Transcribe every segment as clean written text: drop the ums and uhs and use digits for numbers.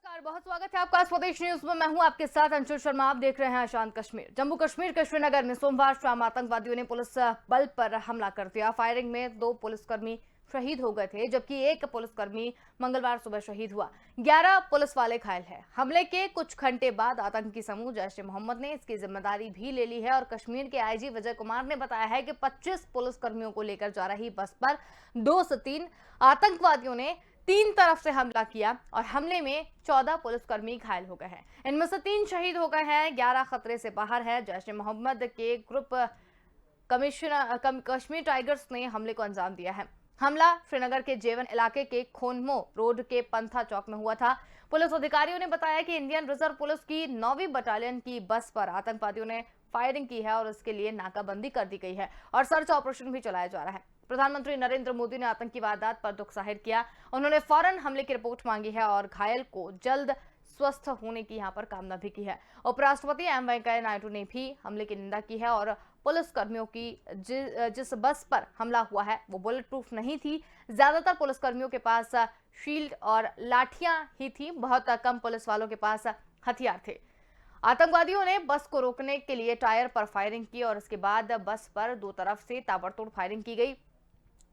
नमस्कार, बहुत स्वागत है आपका स्वदेश न्यूज में। मैं हूं आपके साथ अंशुल शर्मा। आप देख रहे हैं आजाद कश्मीर। जम्मू कश्मीर के श्रीनगर में सोमवार शाम आतंकवादियों ने पुलिस बल पर हमला कर दिया। फायरिंग में 2 पुलिसकर्मी शहीद हो गए थे, जबकि एक पुलिसकर्मी मंगलवार सुबह शहीद हुआ। 11 पुलिस वाले घायल हैं। हमले के कुछ घंटे बाद आतंकी समूह जैश-ए-मोहम्मद ने इसकी जिम्मेदारी भी ले ली है और कश्मीर के आईजी विजय कुमार ने बताया है कि 25 पुलिसकर्मियों को लेकर जा रही बस पर 2 से 3 आतंकवादियों ने 3 तरफ से हमला किया और हमले में 14 पुलिसकर्मी घायल हो गए हैं। इनमें से 3 शहीद हो गए हैं, 11 खतरे से बाहर है। जैश-ए-मोहम्मद के ग्रुप कश्मीर टाइगर्स ने हमले को अंजाम दिया है। हमला श्रीनगर के जेवन इलाके के खोनमो रोड के पंथा चौक में हुआ था। पुलिस अधिकारियों ने बताया कि इंडियन रिजर्व पुलिस की 9वीं बटालियन की बस पर आतंकवादियों ने फायरिंग की है और इसके लिए नाकाबंदी कर दी गई है और सर्च ऑपरेशन भी चलाया जा रहा है। प्रधानमंत्री नरेंद्र मोदी ने आतंकी वारदात पर दुख जाहिर किया। उन्होंने फौरन हमले की रिपोर्ट मांगी है और घायल को जल्द स्वस्थ होने की यहां पर कामना भी की है। उपराष्ट्रपति एम वेंकैया नायडू ने भी हमले की निंदा की है और पुलिस कर्मियों की जिस बस पर हमला हुआ है वो बुलेट प्रूफ नहीं थी। ज्यादातर पुलिसकर्मियों के पास शील्ड और लाठियां ही थी। बहुत कम पुलिस वालों के पास हथियार थे। आतंकवादियों ने बस को रोकने के लिए टायर पर फायरिंग की और इसके बाद बस पर 2 तरफ से ताबड़तोड़ फायरिंग की गई।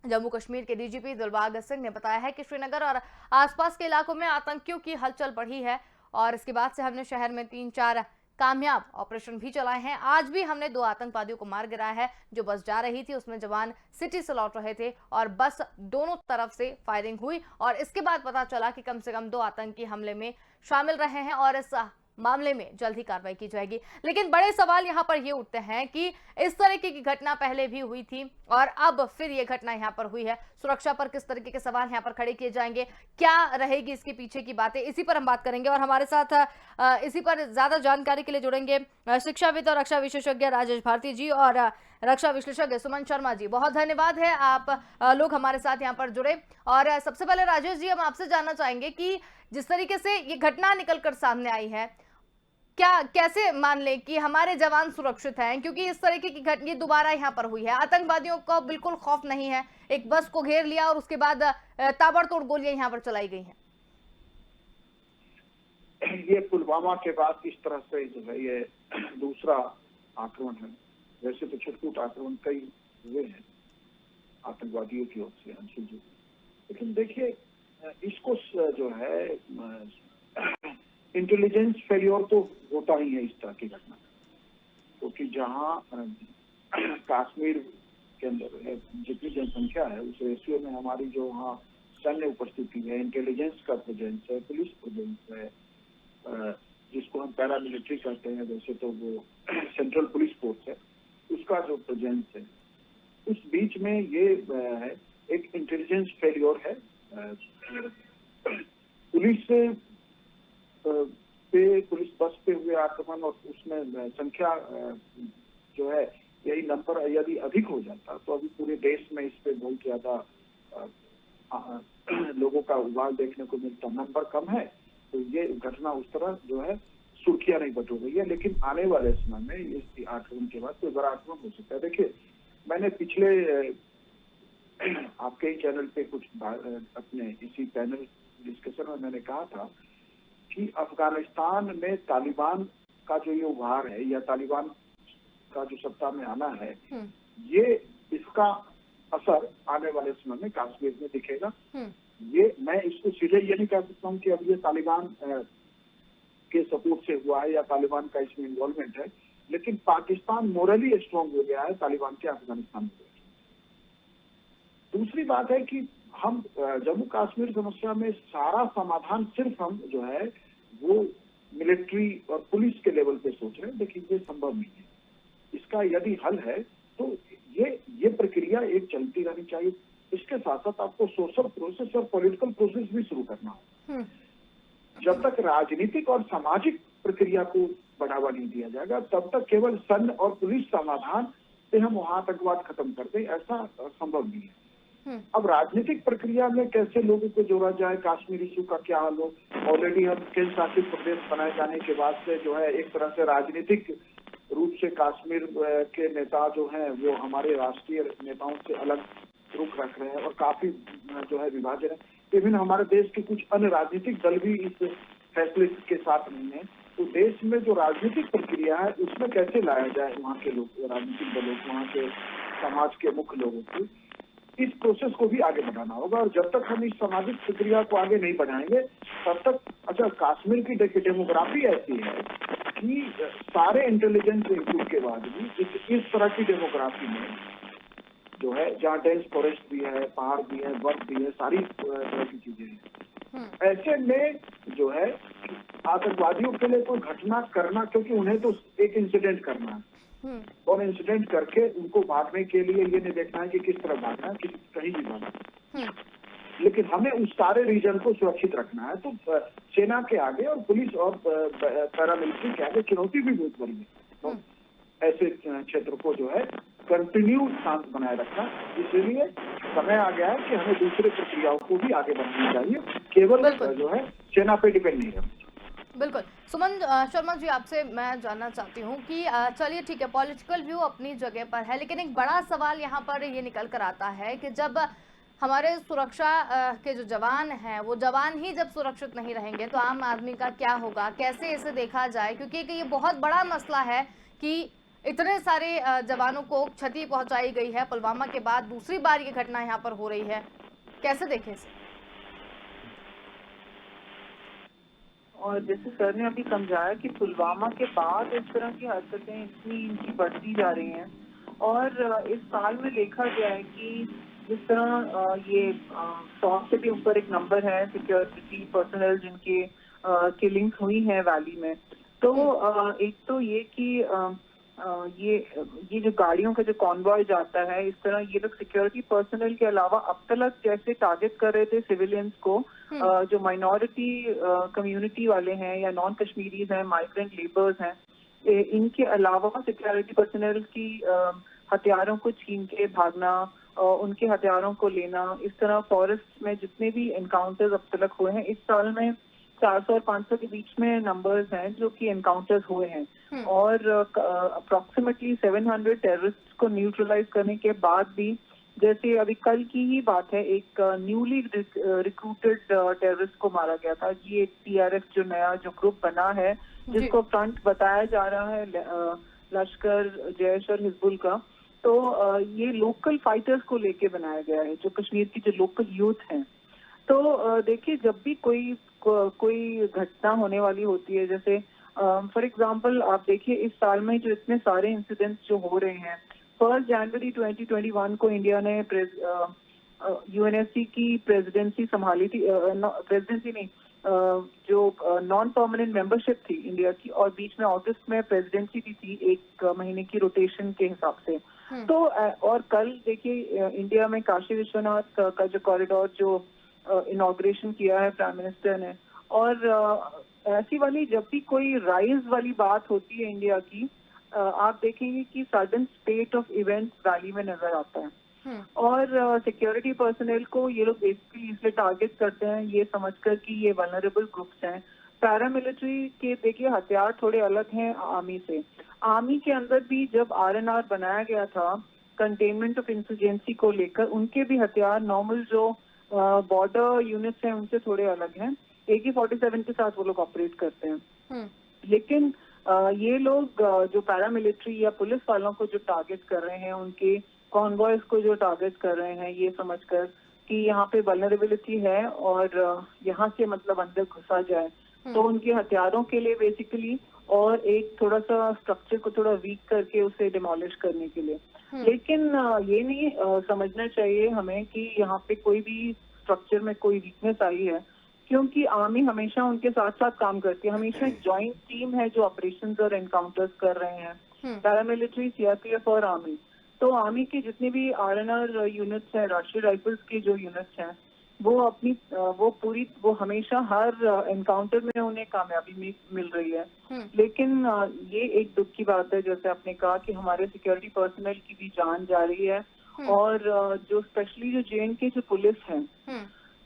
जम्मू कश्मीर के डीजीपी दिलबाग सिंह ने बताया है कि श्रीनगर और आसपास के इलाकों में आतंकियों की हलचल बढ़ी है और इसके बाद से हमने शहर में 3-4 कामयाब ऑपरेशन भी चलाए हैं। आज भी हमने 2 आतंकवादियों को मार गिराया है। जो बस जा रही थी उसमें जवान सिटी से लौट रहे थे और बस दोनों तरफ से फायरिंग हुई और इसके बाद पता चला कि कम से कम 2 आतंकी हमले में शामिल रहे हैं और इस मामले में जल्द ही कार्रवाई की जाएगी। लेकिन बड़े सवाल यहां पर ये उठते हैं कि इस तरीके की घटना पहले भी हुई थी और अब फिर ये घटना यहां पर हुई है। सुरक्षा पर किस तरीके के सवाल यहां पर खड़े किए जाएंगे, क्या रहेगी इसके पीछे की बातें, इसी पर हम बात करेंगे। और हमारे साथ इसी पर ज्यादा जानकारी के लिए जुड़ेंगे शिक्षाविद और रक्षा विशेषज्ञ राजेश भारती जी और रक्षा विश्लेषज्ञ सुमन शर्मा जी। बहुत धन्यवाद है आप लोग हमारे साथ यहाँ पर जुड़े। और सबसे पहले राजेश जी, हम आपसे जानना चाहेंगे कि जिस तरीके से ये घटना निकलकर सामने आई है, क्या कैसे मान लें कि हमारे जवान सुरक्षित हैं, क्योंकि इस तरीके की घटना दोबारा यहाँ पर हुई है। आतंकवादियों को बिल्कुल खौफ नहीं है, एक बस को घेर लिया और उसके बाद ताबड़तोड़ गोलियां यहाँ पर चलाई गई हैं। ये पुलवामा के बाद इस तरह से जो है ये दूसरा आक्रमण है। वैसे तो छुटपुट आक्रमण कई हुए हैं आतंकवादियों की ओर से अंशुल जी, लेकिन देखिए इसको जो है इंटेलिजेंस फेलियर तो होता ही है इस तरह की घटना, क्योंकि जहां कश्मीर के अंदर जितनी जनसंख्या है उस रेशियो में हमारी जो वहाँ सैन्य उपस्थिति है, इंटेलिजेंस का प्रेजेंस है, पुलिस प्रेजेंस है, जिसको हम पैरामिलिट्री कहते हैं, वैसे तो वो सेंट्रल पुलिस फोर्स है, उसका जो प्रेजेंस है, उस बीच में ये है एक इंटेलिजेंस फेलियर है। पुलिस बस पे हुए आक्रमण और उसमें संख्या जो है यही नंबर यदि अधिक हो जाता तो अभी पूरे देश में इस पे बहुत ज्यादा लोगों का उबाल देखने को मिलता। नंबर कम है तो ये घटना उस तरह जो है सुर्खियां नहीं बटो गई है, लेकिन आने वाले समय में इस आक्रमण के बाद कोई बड़ा आक्रमण हो सकता है। देखिए, मैंने पिछले आपके ही चैनल पे कुछ अपने इसी पैनल डिस्कशन में मैंने कहा था कि अफगानिस्तान में तालिबान का जो ये उभार है या तालिबान का जो सत्ता में आना है, ये इसका असर आने वाले समय में कश्मीर में दिखेगा। ये मैं इसको सीधे ये नहीं कह सकता हूँ कि अब ये तालिबान के सपोर्ट से हुआ है या तालिबान का इसमें इन्वॉल्वमेंट है, लेकिन पाकिस्तान मोरली स्ट्रॉन्ग हो गया है तालिबान के अफगानिस्तान में। दूसरी बात है कि हम जम्मू कश्मीर समस्या में सारा समाधान सिर्फ हम जो है वो मिलिट्री और पुलिस के लेवल पे सोच रहे हैं, लेकिन ये संभव नहीं है। इसका यदि हल है तो ये प्रक्रिया एक चलती रहनी चाहिए। इसके साथ साथ आपको सोशल प्रोसेस और पॉलिटिकल प्रोसेस भी शुरू करना हो। जब तक राजनीतिक और सामाजिक प्रक्रिया को बढ़ावा नहीं दिया जाएगा तब तक केवल सैन्य और पुलिस समाधान से हम वहां आतंकवाद खत्म कर दें, ऐसा संभव नहीं है। अब राजनीतिक प्रक्रिया में कैसे लोगों को जोड़ा जाए, कश्मीर इशू का क्या हल हो। ऑलरेडी हम केंद्र शासित प्रदेश बनाए जाने के बाद से जो है एक तरह से राजनीतिक रूप से कश्मीर के नेता जो हैं वो हमारे राष्ट्रीय नेताओं से अलग रुख रख रहे हैं और काफी जो है विभाजन है। इवन हमारे देश के कुछ अन्य राजनीतिक दल भी इस फैसलिस्ट के साथ नहीं है, तो देश में जो राजनीतिक प्रक्रिया है उसमें कैसे लाया जाए वहाँ के लोग, राजनीतिक दलों को, वहाँ के समाज के मुख्य लोगों को, इस प्रोसेस को भी आगे बढ़ाना होगा। और जब तक हम इस सामाजिक प्रक्रिया को आगे नहीं बढ़ाएंगे तब तक, अच्छा काश्मीर की डेमोग्राफी ऐसी है कि सारे इंटेलिजेंस इनपुट के बाद भी इस तरह की डेमोग्राफी में जो है, जहाँ डेंस फॉरेस्ट भी है, पहाड़ भी है, बर्फ भी है, सारी तरह की चीजें हैं, ऐसे में जो है आतंकवादियों के लिए कोई घटना करना, क्योंकि उन्हें तो एक इंसिडेंट करना है और इंसिडेंट करके उनको भागने के लिए ये नहीं देखना है कि किस तरह भागना है, कहीं भी भागना है, लेकिन हमें उस सारे रीजन को सुरक्षित रखना है। तो सेना के आगे और पुलिस और पैरामिलिट्री के आगे चुनौती भी बहुत बड़ी है। तो ऐसे क्षेत्र को जो है कंटिन्यू शांत बनाए रखना, इसलिए समय आ गया है कि हमें दूसरे प्रक्रियाओं को भी आगे बढ़ानी चाहिए, केवल जो है सेना पे डिपेंड नहीं रहना। बिल्कुल। सुमन शर्मा जी, आपसे मैं जानना चाहती हूँ कि चलिए ठीक है, पॉलिटिकल व्यू अपनी जगह पर है, लेकिन एक बड़ा सवाल यहाँ पर ये निकल कर आता है कि जब हमारे सुरक्षा के जो जवान हैं, वो जवान ही जब सुरक्षित नहीं रहेंगे तो आम आदमी का क्या होगा, कैसे इसे देखा जाए? क्योंकि ये बहुत बड़ा मसला है कि इतने सारे जवानों को क्षति पहुंचाई गई है। पुलवामा के बाद दूसरी बार ये घटना यहाँ पर हो रही है, कैसे देखें इसे? और जैसे सर ने अभी समझाया कि पुलवामा के बाद इस तरह की हरकतें इतनी इनकी बढ़ती जा रही हैं, और इस साल में देखा गया है कि जिस तरह ये 100 से भी ऊपर एक नंबर है सिक्योरिटी पर्सनल जिनके किलिंग्स हुई हैं वैली में। तो एक तो ये कि ये जो गाड़ियों का जो कॉन्वॉय जाता है, इस तरह ये लोग सिक्योरिटी पर्सनल के अलावा अब तक जैसे टारगेट कर रहे थे सिविलियंस को, जो माइनॉरिटी कम्युनिटी वाले हैं या नॉन कश्मीरीज हैं, माइग्रेंट लेबर्स हैं, इनके अलावा सिक्योरिटी पर्सनल की हथियारों को छीन के भागना, उनके हथियारों को लेना, इस तरह फॉरेस्ट में जितने भी एनकाउंटर्स अब तक हुए हैं, इस साल में 400 और 500 के बीच में नंबर्स हैं जो कि एनकाउंटर्स हुए हैं, और अप्रोक्सीमेटली 700 टेररिस्ट को न्यूट्रलाइज करने के बाद भी, जैसे अभी कल की ही बात है, एक न्यूली रिक्रूटेड टेररिस्ट को मारा गया था। ये TRF जो नया जो ग्रुप बना है, जिसको फ्रंट बताया जा रहा है लश्कर, जैश और हिजबुल का, तो ये लोकल फाइटर्स को लेके बनाया गया है, जो कश्मीर की जो लोकल यूथ हैं। तो देखिए, जब भी कोई घटना होने वाली होती है, जैसे फॉर एग्जांपल आप देखिए इस साल में जो इतने सारे इंसिडेंट्स जो हो रहे हैं, 1 जनवरी 2021 को इंडिया ने UNSC की प्रेसिडेंसी संभाली थी, प्रेसिडेंसी नहीं, जो नॉन परमानेंट मेंबरशिप थी इंडिया की, और बीच में अगस्त में प्रेसिडेंसी भी थी 1 महीने की रोटेशन के हिसाब से। तो और कल देखिए इंडिया में काशी विश्वनाथ का जो कॉरिडोर जो इनॉग्रेशन किया है प्राइम मिनिस्टर ने, और ऐसी वाली जब भी कोई राइज वाली बात होती है इंडिया की, आप देखेंगे कि sudden state of events valley में नजर आता है। और सिक्योरिटी पर्सनल को ये लोग बेसिकली इसलिए टारगेट करते हैं ये समझकर कि ये वल्नरेबल ग्रुप्स हैं। पैरामिलिट्री के देखिए हथियार थोड़े अलग हैं आर्मी से। आर्मी के अंदर भी जब RNR बनाया गया था कंटेनमेंट ऑफ इंसर्जेंसी को लेकर, उनके भी हथियार नॉर्मल जो बॉर्डर यूनिट्स हैं उनसे थोड़े अलग हैं। AK-47 के साथ वो लोग ऑपरेट करते हैं। लेकिन ये लोग जो पैरामिलिट्री या पुलिस वालों को जो टारगेट कर रहे हैं, उनके कॉन्वॉयज को जो टारगेट कर रहे हैं, ये समझकर कि यहाँ पे वल्नरेबिलिटी है और यहाँ से मतलब अंदर घुसा जाए, तो उनके हथियारों के लिए बेसिकली, और एक थोड़ा सा स्ट्रक्चर को थोड़ा वीक करके उसे डिमोलिश करने के लिए। लेकिन ये नहीं समझना चाहिए हमें कि यहाँ पे कोई भी स्ट्रक्चर में कोई वीकनेस आई है, क्योंकि आर्मी हमेशा उनके साथ साथ काम करती है। हमेशा एक जॉइंट टीम है जो ऑपरेशंस और एनकाउंटर्स कर रहे हैं, पैरामिलिट्री, CRPF और आर्मी। तो आर्मी के जितने भी RNR यूनिट्स हैं, राष्ट्रीय राइफल्स की जो यूनिट्स हैं, वो हमेशा हर एनकाउंटर में उन्हें कामयाबी मिल रही है। लेकिन ये एक दुख की बात है, जैसे आपने कहा कि हमारे सिक्योरिटी पर्सनल की भी जान जा रही है, और जो स्पेशली जो JNK जो पुलिस है,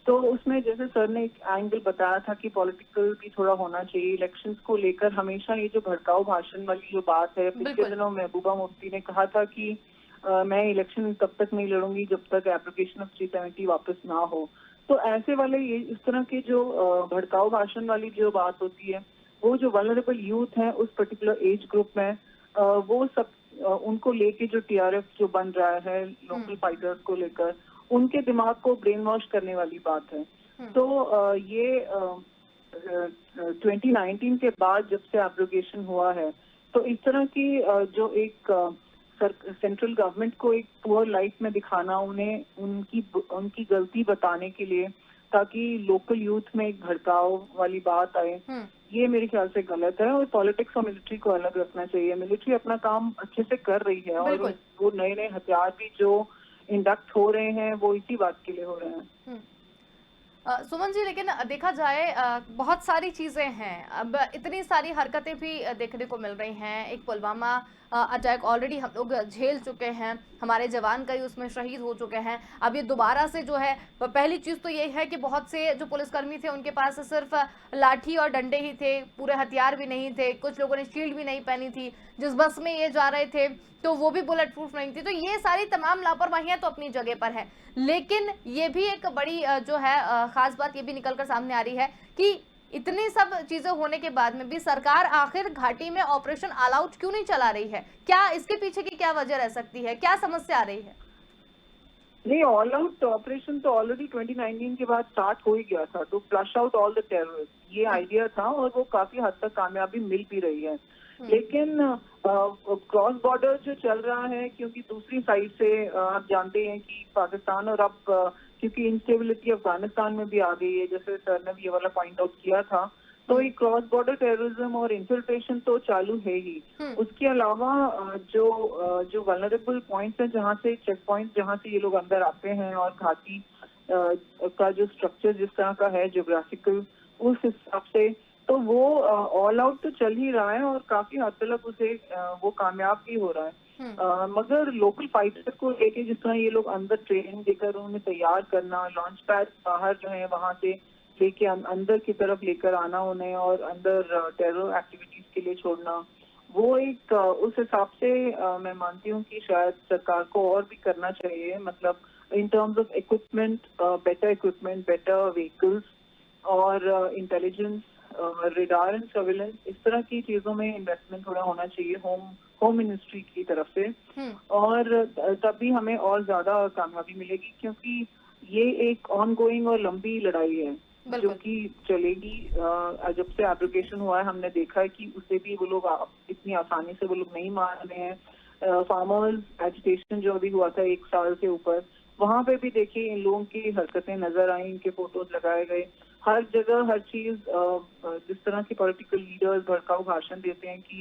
तो उसमें जैसे सर ने एक एंगल बताया था कि पॉलिटिकल भी थोड़ा होना चाहिए। इलेक्शंस को लेकर हमेशा ये जो भड़काऊ भाषण वाली जो बात है, पिछले दिनों महबूबा मुफ्ती ने कहा था कि मैं इलेक्शन तब तक नहीं लड़ूंगी जब तक एप्लीकेशन ऑफ 370 वापस ना हो। तो ऐसे वाले ये इस तरह के जो भड़काऊ भाषण वाली जो बात होती है, वो जो वल्नरेबल यूथ है उस पर्टिकुलर एज ग्रुप में वो सब उनको लेके जो टीआरएफ जो बन रहा है लोकल फाइटर्स को लेकर, उनके दिमाग को ब्रेन वॉश करने वाली बात है। तो ये 2019 के बाद जब से एब्रोगेशन हुआ है, तो इस तरह की जो एक सेंट्रल गवर्नमेंट को एक पुअर लाइट में दिखाना, उन्हें उनकी गलती बताने के लिए, ताकि लोकल यूथ में एक भड़काव वाली बात आए, ये मेरे ख्याल से गलत है। और पॉलिटिक्स और मिलिट्री को अलग रखना चाहिए। मिलिट्री अपना काम अच्छे से कर रही है और वो नए नए हथियार भी जो इंडक्ट हो रहे हैं वो इसी बात के लिए हो रहे हैं। सुमन जी, लेकिन देखा जाए बहुत सारी चीजें हैं, अब इतनी सारी हरकतें भी देखने को मिल रही हैं। एक पुलवामा अटैक ऑलरेडी हम लोग झेल चुके हैं, हमारे जवान कई उसमें शहीद हो चुके हैं। अब ये दोबारा से जो है, पहली चीज तो ये है कि बहुत से जो पुलिसकर्मी थे उनके पास सिर्फ लाठी और डंडे ही थे, पूरे हथियार भी नहीं थे, कुछ लोगों ने शील्ड भी नहीं पहनी थी। जिस बस में ये जा रहे थे तो वो भी बुलेट प्रूफ नहीं थी। तो ये सारी तमाम लापरवाहियां तो अपनी जगह पर है, लेकिन ये भी एक बड़ी जो है खास बात ये भी निकलकर सामने आ रही है कि इतनी सब चीजें होने के बाद में भी सरकार आखिर घाटी में ऑपरेशन ऑल आउट क्यों नहीं चला रही है? क्या इसके पीछे की क्या वजह रह सकती है? क्या समस्या आ रही है? नहीं, ऑल आउट ऑपरेशन तो ऑलरेडी 2019 के बाद स्टार्ट हो ही गया था, to flush out all the terrorist, ये आइडिया था और वो काफी हद तक कामयाबी मिल भी रही है। लेकिन क्रॉस बॉर्डर जो चल रहा है, क्योंकि दूसरी साइड से आप जानते हैं कि पाकिस्तान, और अब क्योंकि इंस्टेबिलिटी अफगानिस्तान में भी आ गई है, जैसे सर ने भी ये वाला पॉइंट आउट किया था, तो ये क्रॉस बॉर्डर टेररिज्म और इन्फिल्ट्रेशन तो चालू है ही। उसके अलावा जो वल्नरेबल पॉइंट्स हैं, जहाँ से चेक पॉइंट जहाँ से ये लोग अंदर आते हैं, और घाटी का जो स्ट्रक्चर जिस तरह का है ज्योग्राफिकल, उस हिसाब से तो वो ऑल आउट तो चल ही रहा है और काफी हद तक उसे वो कामयाब भी हो रहा है। मगर लोकल फाइटर को लेके जिस तरह ये लोग अंदर ट्रेनिंग देकर उन्हें तैयार करना, लॉन्च पैड बाहर जो है वहां से लेके अंदर की तरफ लेकर आना उन्हें, और अंदर टेरर एक्टिविटीज के लिए छोड़ना, वो एक उस हिसाब से मैं मानती हूँ कि शायद सरकार को और भी करना चाहिए। मतलब in terms of equipment, better equipment, better vehicles और इंटेलिजेंस, रेडार एंड सर्विलेंस, इस तरह की चीजों में इन्वेस्टमेंट थोड़ा होना चाहिए होम मिनिस्ट्री की तरफ से, और तभी हमें और ज्यादा कामयाबी मिलेगी, क्योंकि ये एक ऑन गोइंग और लंबी लड़ाई है जो कि चलेगी। जब से एब्रोगेशन हुआ है हमने देखा है कि उसे भी वो लोग इतनी आसानी से वो लोग नहीं मान रहे हैं। फार्मर्स एजिटेशन जो अभी हुआ था 1 साल से ऊपर, वहां पे भी देखिए इन लोगों की हरकतें नजर आई, इनके फोटोज लगाए गए, हर जगह हर चीज। जिस तरह के पॉलिटिकल लीडर्स भड़काऊ भाषण देते हैं कि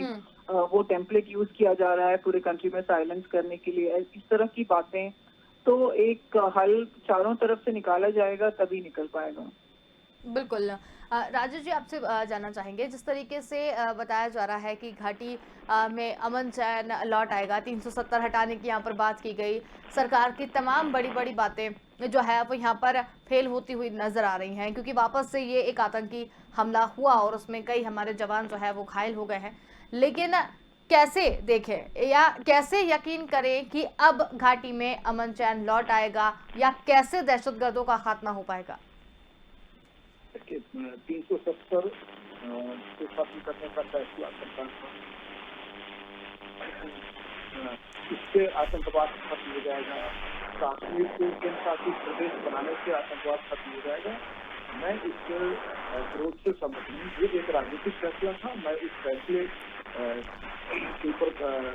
वो टेम्पलेट यूज किया जा रहा है पूरे कंट्री में साइलेंस करने के लिए, इस तरह की बातें, तो एक हल चारों तरफ से निकाला जाएगा तभी निकल पाएगा। बिल्कुल। राजेश जी, आपसे जानना चाहेंगे, जिस तरीके से बताया जा रहा है कि घाटी में अमन चैन लौट आएगा, 370 हटाने की यहाँ पर बात की गई, सरकार की तमाम बड़ी बड़ी बातें जो है वो यहाँ पर फेल होती हुई नजर आ रही हैं, क्योंकि वापस से ये एक आतंकी हमला हुआ और उसमें कई हमारे जवान जो है वो घायल हो गए हैं। लेकिन कैसे देखें या कैसे यकीन करें कि अब घाटी में अमन चैन लौट आएगा, या कैसे दहशतगर्दों का खात्मा हो पाएगा? 370 को खत्म करने का फैसला सरकार का, इससे आतंकवाद खत्म हो जाएगा, कश्मीर को केंद्रशासित प्रदेश बनाने से आतंकवाद खत्म हो जाएगा। मैं इस विरोध से सहमत हूँ। ये एक राजनीतिक फैसला था, मैं इस फैसले के ऊपर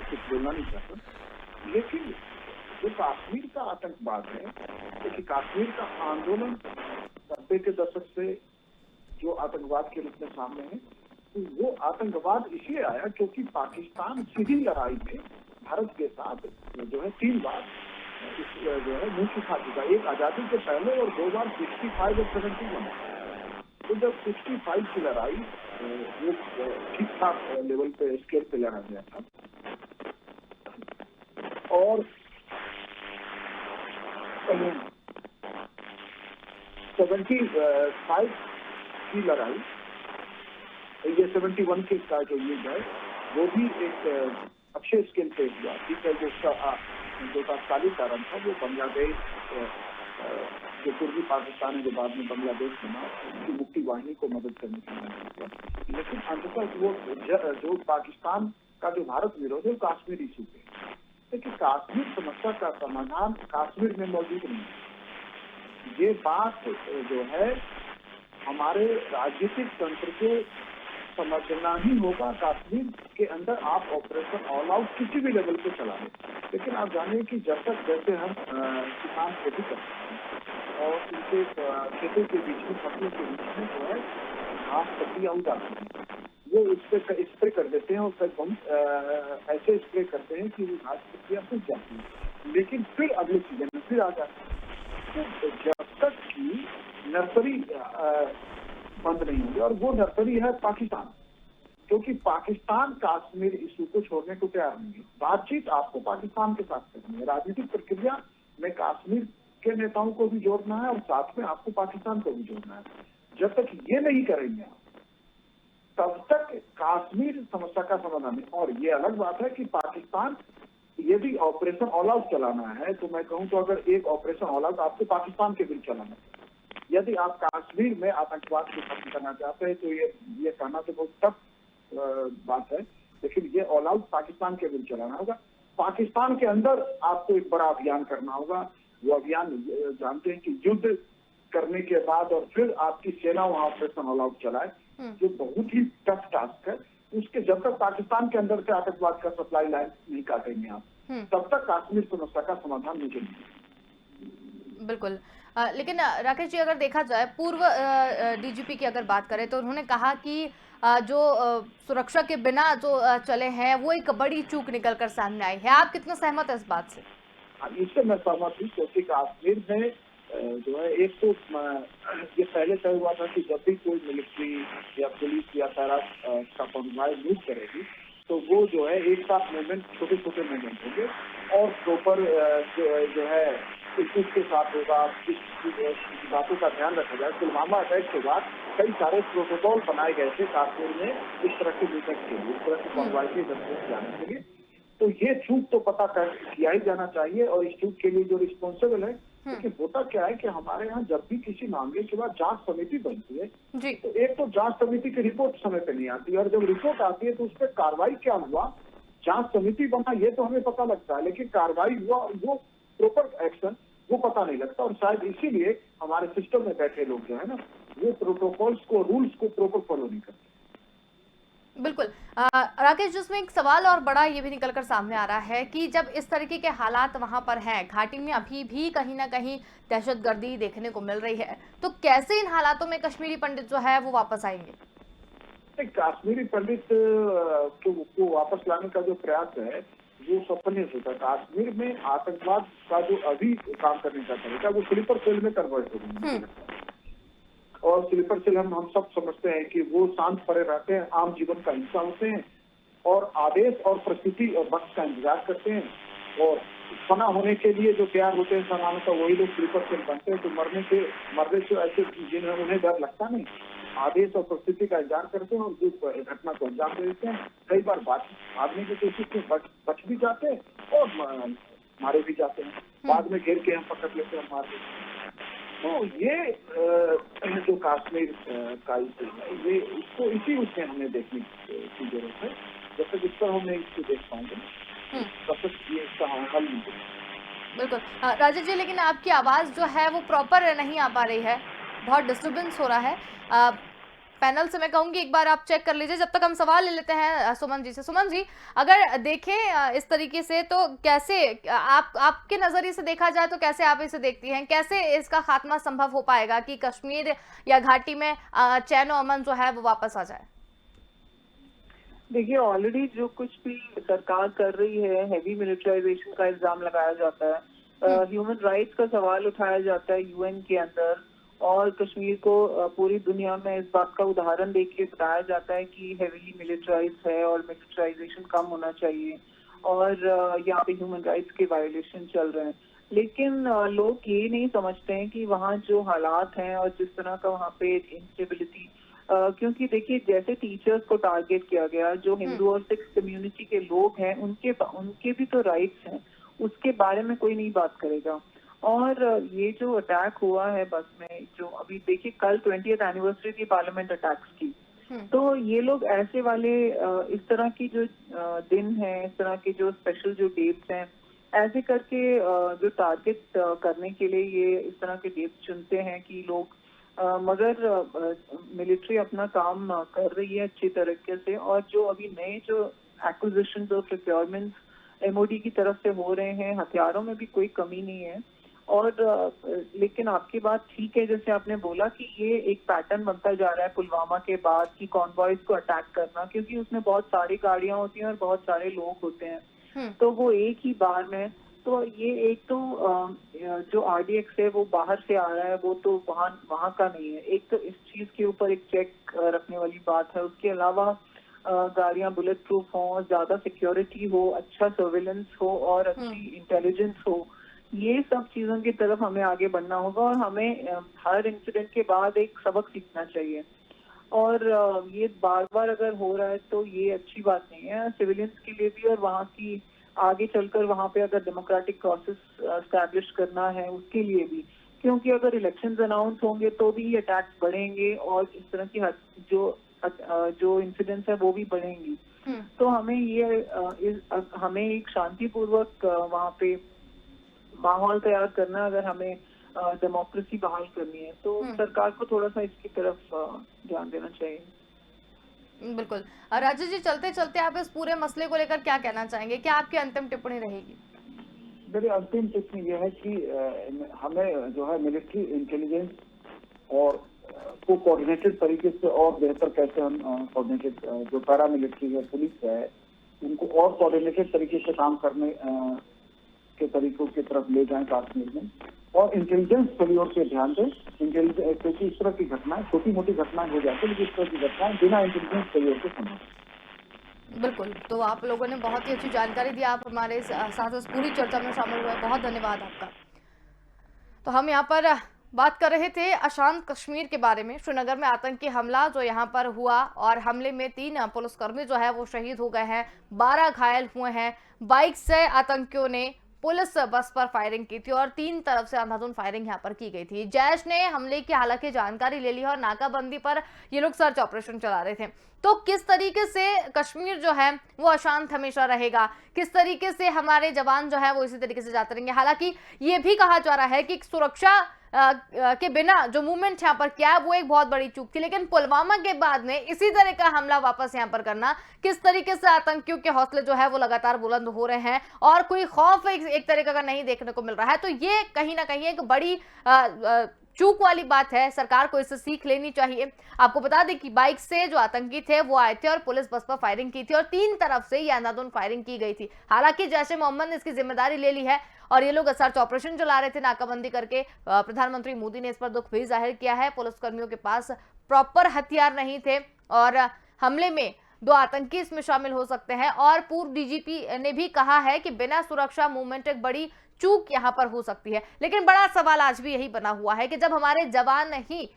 कुछ बोलना नहीं चाहता। लेकिन जो कश्मीर का आतंकवाद है, क्योंकि कश्मीर का आंदोलन 90 के दशक से जो आतंकवाद के रूप में सामने है, तो वो आतंकवाद इसलिए आया क्योंकि पाकिस्तान सीधी लड़ाई में भारत के साथ जो है 3 बार जो है मुंह सुखा चुका, एक आजादी के पहले और 2 बार 65 और 71। तो जब 65 की लड़ाई वो ठीक ठाक लेवल पे स्केल पे लड़ा गया था, और 75 की लड़ाई, ये 71 के का जो युद्ध है वो भी एक अच्छे स्केल पे हुआ। ठीक है, जो तात्कालिक कारण था वो बांग्लादेश जो पूर्वी पाकिस्तान है, जो बाद में बांग्लादेश बना, की मुक्ति वाहिनी को मदद करने की कोशिश किया। लेकिन अंततः वो जो पाकिस्तान का जो भारत विरोध है वो कश्मीर इशू पे, लेकिन कश्मीर समस्या का समाधान कश्मीर में मौजूद नहीं है। ये बात जो है हमारे राजनीतिक तंत्र को समझना ही होगा। कश्मीर के अंदर आप ऑपरेशन ऑल आउट किसी भी लेवल पे चला लें, लेकिन आप जानिए कि जब तक जैसे हम किसान खेती करते हैं और उनके खेतों के बीच में, फसलों के बीच में जो है घास पत्तियां उग जाती हैं, वो उस पर स्प्रे कर देते हैं और फिर ऐसे स्प्रे करते हैं कि वो घास पत्तियां सूख जाती हैं, लेकिन फिर अगले सीजन में फिर आ जाती है। तो जब तक की नर्सरी बंद नहीं होगी, और वो नर्सरी है पाकिस्तान, क्योंकि पाकिस्तान कश्मीर इशू को छोड़ने को तैयार नहीं है। बातचीत आपको पाकिस्तान के साथ करनी है, राजनीतिक प्रक्रिया में कश्मीर के नेताओं को भी जोड़ना है और साथ में आपको पाकिस्तान को भी जोड़ना है। जब तक ये नहीं करेंगे आप, तब तक कश्मीर समस्या का समाधान नहीं। और ये अलग बात है कि पाकिस्तान यदि ऑपरेशन ऑल आउट चलाना है, तो मैं कहूँ तो अगर एक ऑपरेशन ऑल आउट आपको पाकिस्तान के विरुद्ध चलाना है। यदि आप कश्मीर में आतंकवाद को खत्म करना चाहते हैं तो ये कहना तो बहुत टफ बात है, लेकिन ये ऑल आउट पाकिस्तान के विरुद्ध चलाना होगा। पाकिस्तान के अंदर आपको एक बड़ा अभियान करना होगा। वो अभियान जानते हैं कि युद्ध करने के बाद और फिर आपकी सेना वहां ऑपरेशन ऑल आउट चलाए, जो बहुत ही टफ टास्क है। उसके जब तक पाकिस्तान के अंदर से आतंकवाद का सप्लाई लाइन नहीं काटेंगे आप, तब तक कश्मीर समस्या का समाधान मुझे नहीं। बिल्कुल। लेकिन राकेश जी, अगर देखा जाए पूर्व डीजीपी की अगर बात करें तो उन्होंने कहा कि जो सुरक्षा के बिना जो चले हैं वो एक बड़ी चूक निकलकर सामने आई है। आप कितना सहमत है इस बात से? इससे मैं सहमत हूँ, क्योंकि कश्मीर में जो है एक तो ये पहले तय हुआ था कि जब भी कोई मिलिट्री या पुलिस या पैरा का कॉन्वॉय मूव करेगी तो वो जो है एक साथ मूवमेंट, छोटे छोटे मूवमेंट होंगे और प्रॉपर जो है इश्यूज के साथ होगा। इस बातों का ध्यान रखा जाए। पुलवामा अटैक के बाद कई सारे प्रोटोकॉल बनाए गए थे कश्मीर में इस तरह के मूवमेंट के लिए, इस तरह के कॉन्वॉय के जाने के लिए। तो ये चूक तो पता किया ही जाना चाहिए और इस चूक के लिए जो रिस्पॉन्सिबल है। लेकिन होता क्या है कि हमारे यहाँ जब भी किसी मामले के बाद जांच समिति बनती है तो एक तो जांच समिति की रिपोर्ट समय पे नहीं आती, और जब रिपोर्ट आती है तो उस पर कार्रवाई क्या हुआ, जांच समिति बना ये तो हमें पता लगता है, लेकिन कार्रवाई हुआ वो प्रॉपर एक्शन वो पता नहीं लगता। और शायद इसीलिए हमारे सिस्टम में बैठे लोग जो है ना, वो प्रोटोकॉल्स को, रूल्स को प्रॉपर फॉलो नहीं करते। बिल्कुल। राकेश, जिसमें एक सवाल और बड़ा ये भी निकलकर सामने आ रहा है कि जब इस तरीके के हालात वहां पर हैं, घाटी में अभी भी कहीं ना कहीं दहशतगर्दी देखने को मिल रही है, तो कैसे इन हालातों में कश्मीरी पंडित जो है वो वापस आएंगे? कश्मीरी पंडित को वापस लाने का जो प्रयास है वो सफल नहीं होता। कश्मीर में आतंकवाद का जो अभी काम करने का तरीका वो स्लीपर सेल में कन्वर्ट हो गया है। और स्लीपर सेल हम सब समझते हैं कि वो शांत पड़े रहते हैं, आम जीवन का हिस्सा होते हैं और आदेश और परिस्थिति और वक्त का इंतजार करते हैं, और फना होने के लिए जो तैयार होते हैं सामान्यतः वही लोग स्लीपर सेल बनते हैं। तो मरने से ऐसे जिन्हें उन्हें डर लगता नहीं, आदेश और परिस्थिति का इंतजार करते हैं और जो घटना को अंजाम दे देते हैं। कई बार भागने की कोशिश में बच भी जाते हैं और मारे भी जाते हैं। बाद में घेर के हम पकड़ लेते हैं, मार देते हैं। तो ये जो कश्मीर का इशू है, ये इसको इसी उसमें हमें देखने की जरूरत है। जब तक इस पर हम नहीं इसको देख पाएंगे तब तक ये इसका हल नहीं होगा। बिल्कुल। राजेश जी, लेकिन आपकी आवाज जो है वो प्रॉपर नहीं आ पा रही है, बहुत डिस्टर्बेंस हो रहा है। पैनल से मैं कहूंगी एक बार आप चेक कर लीजिए, जब तक हम सवाल ले लेते हैं सुमन जी से। सुमन जी, अगर देखें इस तरीके से तो कैसे आपके नजरिए से देखा जाए तो कैसे आप इसे देखती हैं, कैसे इसका खात्मा संभव हो पाएगा कि कश्मीर या घाटी में चैन और अमन जो है वो वापस आ जाए? देखिए, ऑलरेडी जो कुछ भी सरकार कर रही है, हेवी मिलिटराइजेशन का इल्जाम लगाया जाता है, ह्यूमन राइट्स का सवाल उठाया जाता है यूएन के अंदर, और कश्मीर को पूरी दुनिया में इस बात का उदाहरण देके बताया जाता है कि हेवीली मिलिटराइज्ड है और मिलिटराइजेशन कम होना चाहिए, और यहाँ पे ह्यूमन राइट्स के वायलेशन चल रहे हैं। लेकिन लोग ये नहीं समझते हैं कि वहाँ जो हालात हैं और जिस तरह का वहाँ पे इंस्टेबिलिटी, क्योंकि देखिए जैसे टीचर्स को टारगेट किया गया, जो हिंदू और सिख कम्युनिटी के लोग हैं उनके भी तो राइट्स हैं, उसके बारे में कोई नहीं बात करेगा। और ये जो अटैक हुआ है बस में, जो अभी देखिए कल 20th एनिवर्सरी थी पार्लियामेंट अटैक्स की, तो ये लोग ऐसे वाले इस तरह की जो दिन है, इस तरह के जो स्पेशल जो डेट्स हैं, ऐसे करके जो टारगेट करने के लिए ये इस तरह के डेट्स चुनते हैं कि लोग मगर मिलिट्री अपना काम कर रही है अच्छी तरीके से, और जो अभी नए जो एक्विजिशन और प्रोक्योरमेंट्स एमओडी की तरफ से हो रहे हैं, हथियारों में भी कोई कमी नहीं है। और लेकिन आपकी बात ठीक है, जैसे आपने बोला कि ये एक पैटर्न बनता जा रहा है पुलवामा के बाद कि कॉन्वॉयज को अटैक करना, क्योंकि उसमें बहुत सारी गाड़ियां होती हैं और बहुत सारे लोग होते हैं, तो वो एक ही बार में, तो ये एक तो जो आरडीएक्स है वो बाहर से आ रहा है, वो तो वहाँ का नहीं है। एक तो इस चीज के ऊपर एक चेक रखने वाली बात है। उसके अलावा गाड़ियां बुलेट प्रूफ हो, ज्यादा सिक्योरिटी हो, अच्छा सर्विलेंस हो और अच्छी इंटेलिजेंस हो, ये सब चीजों की तरफ हमें आगे बढ़ना होगा और हमें हर इंसिडेंट के बाद एक सबक सीखना चाहिए। और ये बार बार अगर हो रहा है तो ये अच्छी बात नहीं है सिविलियंस के लिए भी, और वहाँ की आगे चलकर वहाँ पे अगर डेमोक्रेटिक प्रोसेस एस्टैब्लिश करना है उसके लिए भी, क्योंकि अगर इलेक्शंस अनाउंस होंगे तो भी ये अटैक्स बढ़ेंगे और इस तरह की जो इंसिडेंट्स है वो भी बढ़ेंगी। तो हमें हमें एक शांतिपूर्वक वहाँ पे माहौल तैयार करना, अगर हमें डेमोक्रेसी बहाल करनी है तो सरकार को थोड़ा सा इसकी तरफ ध्यान देना चाहिए। बिल्कुल। राजेश जी, चलते चलते आप इस पूरे मसले को लेकर क्या कहना चाहेंगे, क्या आपकी अंतिम टिप्पणी रहेगी? मेरी अंतिम टिप्पणी यह है कि हमें जो है मिलिट्री इंटेलिजेंस और को कोऑर्डिनेटेड तरीके से और बेहतर कैसे हम कोऑर्डिनेटेड जो पैरा मिलिट्री है, पुलिस है, उनको और कोऑर्डिनेटेड तरीके से काम करने के तरीकों की तरफ ले जाएं कश्मीर में, और इंटेलिजेंस की ओर से ध्यान दें। इंटेलिजेंस, क्योंकि इस तरह की घटनाएं छोटी मोटी घटनाएं हो जाती है, लेकिन इस तरह की घटनाएं बिना इंटेलिजेंस की ओर से संभव। बिल्कुल, तो आप लोगों ने बहुत ही अच्छी जानकारी दी। आप हमारे साथ इस पूरी चर्चा में शामिल हुए, बहुत धन्यवाद आपका। तो हम यहाँ पर बात कर रहे थे अशांत कश्मीर के बारे में। श्रीनगर में आतंकी हमला जो यहाँ पर हुआ, और हमले में 3 पुलिसकर्मी जो है वो शहीद हो गए हैं, 12 घायल हुए हैं। बाइक से आतंकियों ने पुलिस बस पर फायरिंग की थी और 3 तरफ से अंधाधुंध फायरिंग यहाँ पर की गई थी। जैश ने हमले की हालांकि जानकारी ले ली और नाकाबंदी पर ये लोग सर्च ऑपरेशन चला रहे थे। तो किस तरीके से कश्मीर जो है वो अशांत हमेशा रहेगा, किस तरीके से हमारे जवान जो है वो इसी तरीके से जाते रहेंगे। हालांकि ये भी कहा जा रहा है कि सुरक्षा के बिना जो मूवमेंट यहाँ पर किया है वो एक बहुत बड़ी चूक थी, लेकिन पुलवामा के बाद में इसी तरह का हमला वापस यहाँ पर करना, किस तरीके से आतंकियों के हौसले जो है वो लगातार बुलंद हो रहे हैं और कोई खौफ एक तरीके का नहीं देखने को मिल रहा है। तो ये कहीं ना कहीं एक बड़ी चूक वाली बात है, सरकार को इससे सीख लेनी चाहिए। आपको बता दें कि बाइक से जो आतंकी थे वो आए थे और पुलिस बस पर फायरिंग की थी और 3 तरफ से ये अंधाधुंध फायरिंग की गई थी। हालांकि जैश ए मोहम्मद ने इसकी जिम्मेदारी ले ली है और ये लोग सर्च ऑपरेशन चला रहे थे नाकाबंदी करके। प्रधानमंत्री मोदी ने इस पर दुख भी जाहिर किया है। पुलिसकर्मियों के पास प्रॉपर हथियार नहीं थे और हमले में 2 आतंकी इसमें शामिल हो सकते हैं। और पूर्व डीजीपी ने भी कहा है कि बिना सुरक्षा मूवमेंट एक बड़ी चूक यहां पर हो सकती है। लेकिन बड़ा सवाल आज भी यही बना हुआ है कि जब हमारे जवान ही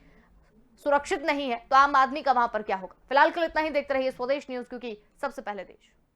सुरक्षित नहीं है तो आम आदमी का वहां पर क्या होगा। फिलहाल के लिए इतना ही। देखते रहिए स्वदेश न्यूज, क्योंकि सबसे पहले देश।